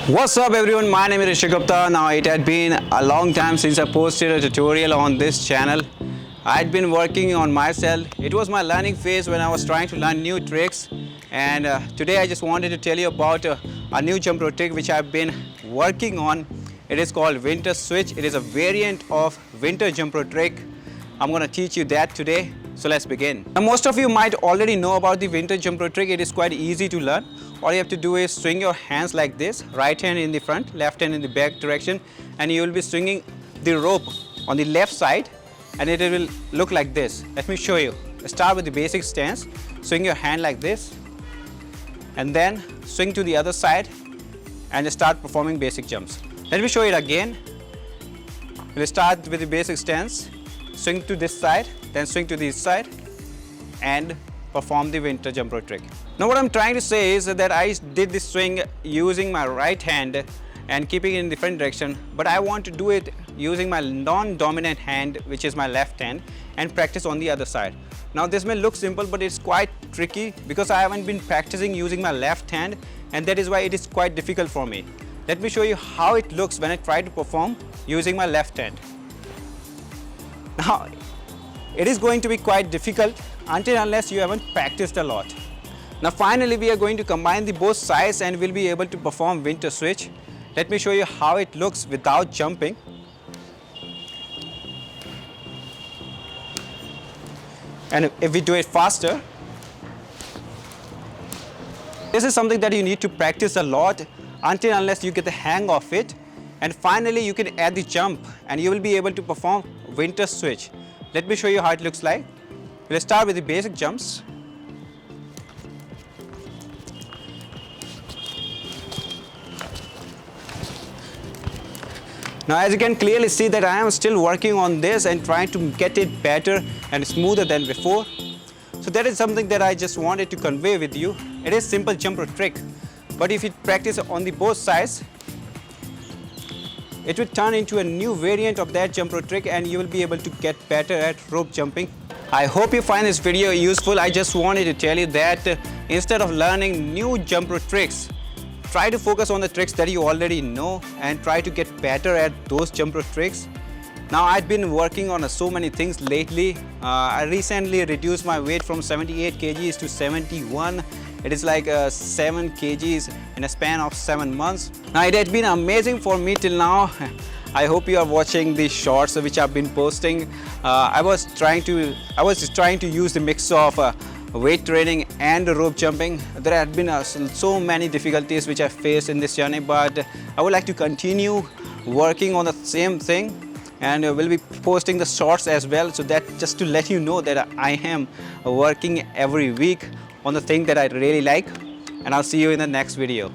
What's up everyone, my name is Rishi Gupta. Now it had been a long time since I posted a tutorial on this channel. I'd been working on myself. It was my learning phase when I was trying to learn new tricks, and today I just wanted to tell you about a new jump rope trick which I've been working on. It is called winter switch. It is a variant of winter jump rope trick. I'm going to teach you that today. So let's begin. Now most of you might already know about the winter jump rope trick. It is quite easy to learn. All you have to do is swing your hands like this, right hand in the front, left hand in the back direction, and you will be swinging the rope on the left side and it will look like this. Let me show you. Start with the basic stance, swing your hand like this and then swing to the other side and start performing basic jumps. Let me show it again. We'll start with the basic stance, swing to this side, then swing to this side and perform the winter jump rope trick. Now what I'm trying to say is that I did this swing using my right hand and keeping it in the front direction, but I want to do it using my non-dominant hand, which is my left hand, and practice on the other side. Now this may look simple, but it's quite tricky because I haven't been practicing using my left hand, and that is why it is quite difficult for me. Let me show you how it looks when I try to perform using my left hand. Now it is going to be quite difficult until unless you haven't practiced a lot. Now finally we are going to combine the both sides and we'll be able to perform winter switch. Let me show you how it looks without jumping. And if we do it faster, this is something that you need to practice a lot until unless you get the hang of it. And finally you can add the jump and you will be able to perform winter switch. Let me show you how it looks like. We'll start with the basic jumps. Now as you can clearly see that I am still working on this and trying to get it better and smoother than before. So that is something that I just wanted to convey with you. It is simple jump rope trick, but if you practice on the both sides, it will turn into a new variant of that jump rope trick and you will be able to get better at rope jumping. I hope you find this video useful. I just wanted to tell you that instead of learning new jump rope tricks, try to focus on the tricks that you already know and try to get better at those jump rope tricks. Now I've been working on so many things lately. I recently reduced my weight from 78 kgs to 71. It is like 7 kgs in a span of 7 months. Now it has been amazing for me till now. I hope you are watching the shorts which I've been posting. I was trying to use the mix of weight training and rope jumping. There have been so many difficulties which I faced in this journey, but I would like to continue working on the same thing, and we'll be posting the shorts as well, so that just to let you know that I am working every week on the thing that I really like. And I'll see you in the next video.